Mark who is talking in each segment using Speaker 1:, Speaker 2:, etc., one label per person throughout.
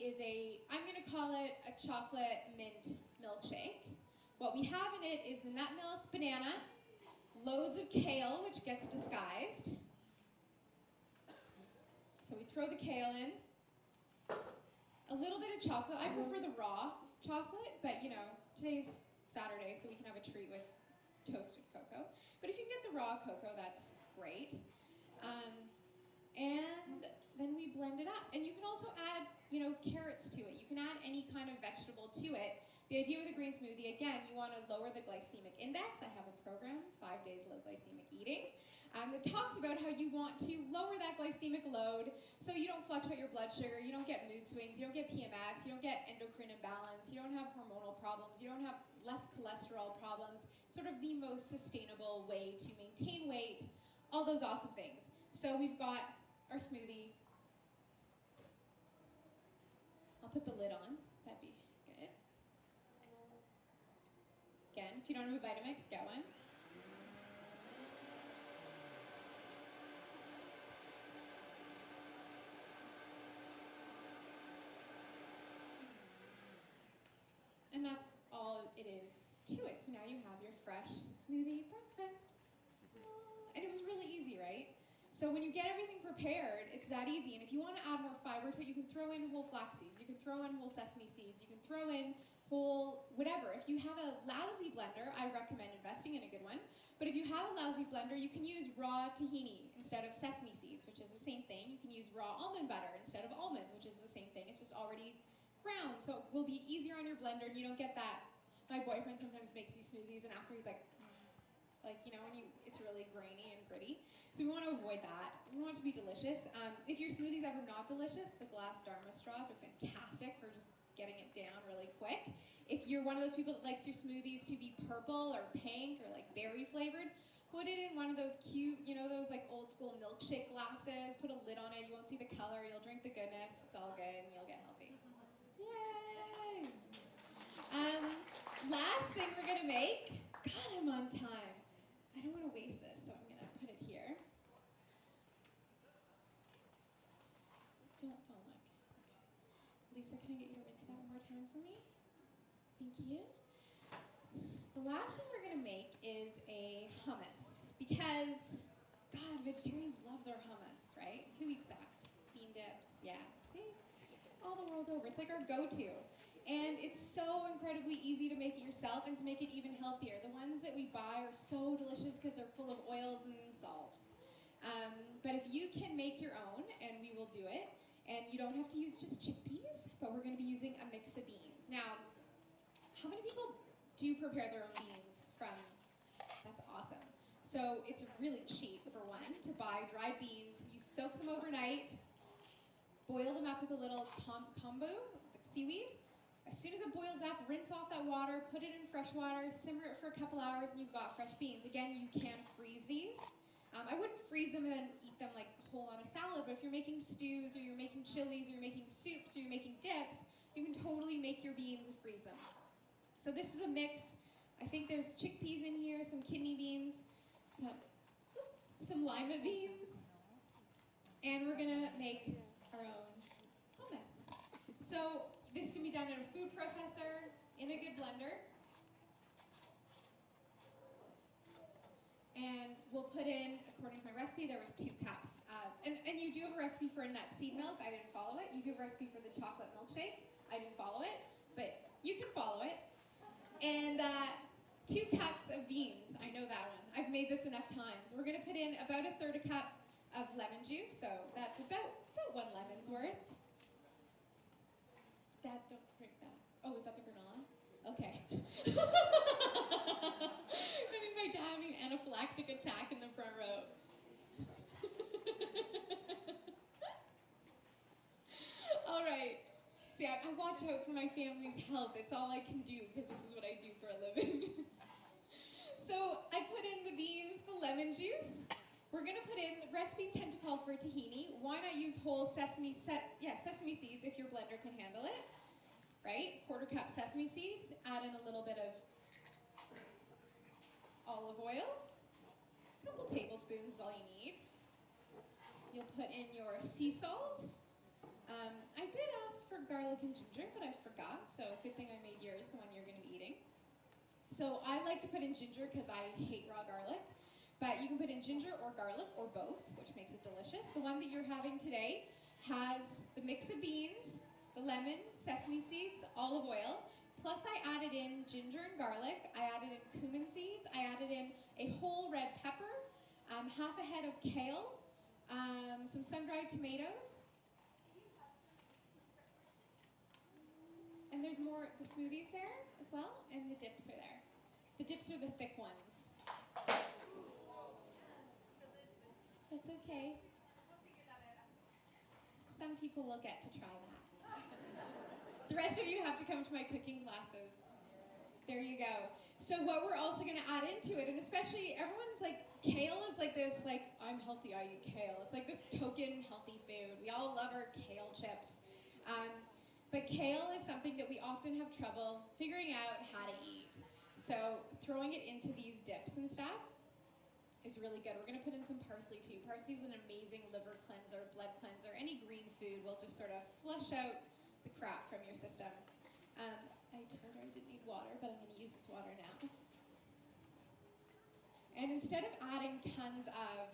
Speaker 1: is I'm going to call it a chocolate mint milkshake. What we have in it is the nut milk banana, loads of kale, which gets disguised. So we throw the kale in, a little bit of chocolate. I prefer the raw chocolate, but you know, today's Saturday, so we can have a treat with toasted cocoa. But if you get the raw cocoa, that's great. And then we blend it up. And you can also add, you know, carrots to it. You can add any kind of vegetable to it. The idea with a green smoothie, again, you want to lower the glycemic index. I have a program, 5 Days Low Glycemic Eating, that talks about how you want to lower that glycemic load so you don't fluctuate your blood sugar, you don't get mood swings, you don't get PMS, you don't get endocrine imbalance, you don't have hormonal problems, you don't have less cholesterol problems. It's sort of the most sustainable way to maintain weight, all those awesome things. So we've got our smoothie. I'll put the lid on, that'd be good. Again, if you don't have a Vitamix, get one. And that's all it is to it. So now you have your fresh smoothie breakfast. And it was really easy, right? So when you get everything prepared, it's that easy. And if you want to add more fiber to it, you can throw in whole flax seeds, you can throw in whole sesame seeds, you can throw in whole whatever. If you have a lousy blender, I recommend investing in a good one. But if you have a lousy blender, you can use raw tahini instead of sesame seeds, which is the same thing. You can use raw almond butter instead of almonds, which is the same thing. It's just already ground, so it will be easier on your blender, and you don't get that. My boyfriend sometimes makes these smoothies, and after he's like, you know, when it's really grainy and gritty. So we want to avoid that. We want it to be delicious. If your smoothie's ever not delicious, the glass Dharma straws are fantastic for just getting it down really quick. If you're one of those people that likes your smoothies to be purple or pink or like berry flavored, put it in one of those cute, you know, those like old school milkshake glasses, put a lid on it, you won't see the color, you'll drink the goodness, it's all good, and you'll get healthy. Yay! Last thing we're gonna make, God, I'm on time. I don't want to waste this, so I'm gonna put it here. Don't look. Okay. Lisa, can I get you to rinse that one more time for me? Thank you. The last thing we're gonna make is a hummus, because, God, vegetarians love their hummus, right? Who eats that? Bean dips, yeah. See? All the world over. It's like our go-to. And it's so incredibly easy to make it yourself and to make it even healthier. The ones that we buy are so delicious because they're full of oils and salt. But if you can make your own, and we will do it, and you don't have to use just chickpeas, but we're going to be using a mix of beans. Now, how many people do prepare their own beans from? That's awesome. So it's really cheap, for one, to buy dried beans. You soak them overnight, boil them up with a little kombu, like seaweed. As soon as it boils up, rinse off that water, put it in fresh water, simmer it for a couple hours, and you've got fresh beans. Again, you can freeze these. I wouldn't freeze them and then eat them like whole on a salad, but if you're making stews, or you're making chilies, or you're making soups, or you're making dips, you can totally make your beans and freeze them. So this is a mix. I think there's chickpeas in here, some kidney beans, some lima beans, and we're gonna make our own hummus. So this can be done in a food processor, in a good blender. And we'll put in, according to my recipe, there was 2 cups of, and you do have a recipe for a nut seed milk, I didn't follow it. You do have a recipe for the chocolate milkshake, I didn't follow it, but you can follow it. And 2 cups of beans, I know that one. I've made this enough times. We're gonna put in about 1/3 cup of lemon juice, so that's about 1 lemon's worth. Dad, don't drink that. Oh, is that the granola? Okay. I think my dad having an anaphylactic attack in the front row. All right. See, I watch out for my family's health. It's all I can do because this is what I do for a living. So I put in the beans, the lemon juice. We're going to put in, the recipes tend to call for tahini. Why not use whole sesame seeds if your blender can handle it, right? 1/4 cup sesame seeds. Add in a little bit of olive oil. A couple tablespoons is all you need. You'll put in your sea salt. I did ask for garlic garlic and ginger, but I forgot, so good thing I made yours, the one you're going to be eating. So I like to put in ginger because I hate raw garlic, but you can put in ginger or garlic or both, which makes it delicious. The one that you're having today has the mix of beans, the lemon, sesame seeds, olive oil, plus I added in ginger and garlic, I added in cumin seeds, I added in a whole red pepper, half a head of kale, some sun-dried tomatoes, and there's more, the smoothies there as well, and the dips are there. The dips are the thick ones. That's okay. Some people will get to try that. The rest of you have to come to my cooking classes. There you go. So what we're also going to add into it, and especially everyone's like, kale is like this, like, I'm healthy, I eat kale. It's like this token healthy food. We all love our kale chips. But kale is something that we often have trouble figuring out how to eat. So throwing it into these dips and stuff is really good. We're going to put in some parsley too. Parsley is an amazing liver cleanser, blood cleanser. Any green food will just sort of flush out the crap from your system. I told her I didn't need water, but I'm going to use this water now. And instead of adding tons of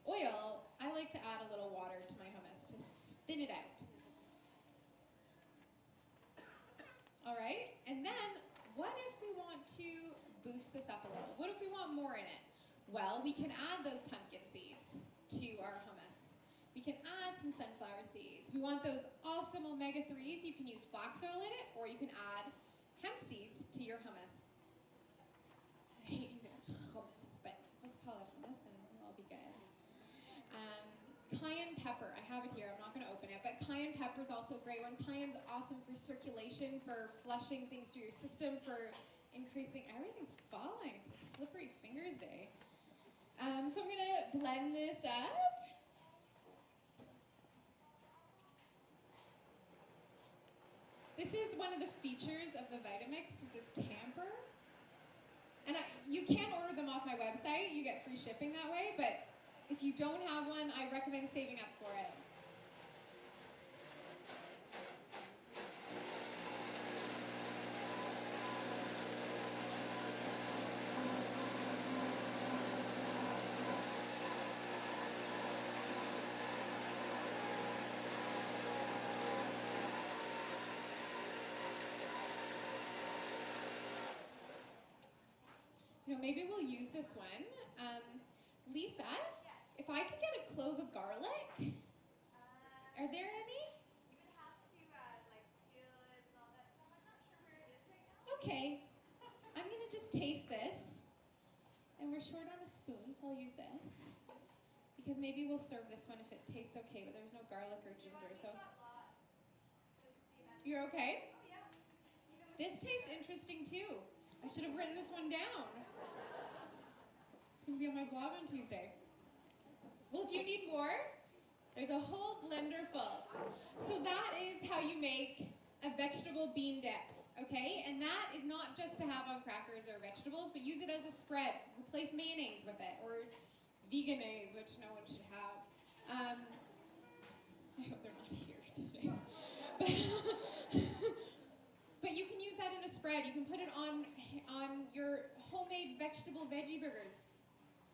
Speaker 1: oil, I like to add a little water to my hummus to thin it out. All right, and then what if we want to boost this up a little? What if we want more in it? Well, we can add those pumpkin seeds to our hummus. We can add some sunflower seeds. We want those awesome omega-3s. You can use flax oil in it, or you can add hemp seeds to your hummus. I hate using hummus, but let's call it hummus and we'll all be good. Cayenne pepper, I have it here, I'm not going to open it, but cayenne pepper is also a great one. Cayenne's awesome for circulation, for flushing things through your system, for increasing, everything's falling, it's like slippery fingers day. So I'm going to blend this up. This is one of the features of the Vitamix, is this tamper. And you can order them off my website, you get free shipping that way, but if you don't have one, I recommend saving up for it. Maybe we'll use this one. Lisa, if I could get a clove of garlic, are there any?
Speaker 2: You would have to like peel it and all that stuff. I'm not sure where it is right now.
Speaker 1: Okay, I'm gonna just taste this, and we're short on a spoon, so I'll use this because maybe we'll serve this one if it tastes okay. But there's no garlic or ginger, so you're okay.
Speaker 2: Oh yeah.
Speaker 1: This tastes interesting too. I should have written this one down. It's going to be on my blog on Tuesday. Well, if you need more, there's a whole blender full. So that is how you make a vegetable bean dip, okay? And that is not just to have on crackers or vegetables, but use it as a spread. Replace mayonnaise with it, or veganese, which no one should have. I hope they're not here today. But you can use that in a spread. You can put it on your homemade vegetable veggie burgers.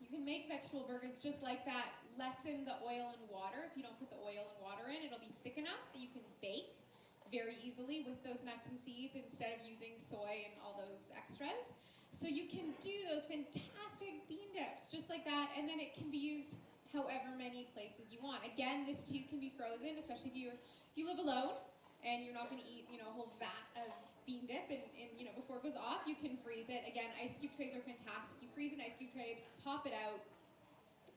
Speaker 1: You can make vegetable burgers just like that. Lessen the oil and water. If you don't put the oil and water in, it'll be thick enough that you can bake very easily with those nuts and seeds instead of using soy and all those extras. So you can do those fantastic bean dips just like that, and then it can be used however many places you want. Again, this too can be frozen, especially if you live alone and you're not going to eat, a whole vat of bean dip and before it goes off, you can freeze it. Again, ice cube trays are fantastic. You freeze in ice cube trays, pop it out,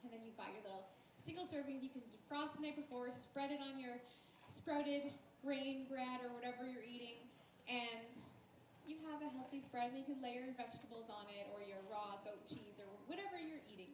Speaker 1: and then you've got your little single servings. You can defrost the night before, spread it on your sprouted grain bread or whatever you're eating, and you have a healthy spread, and you can layer your vegetables on it or your raw goat cheese or whatever you're eating.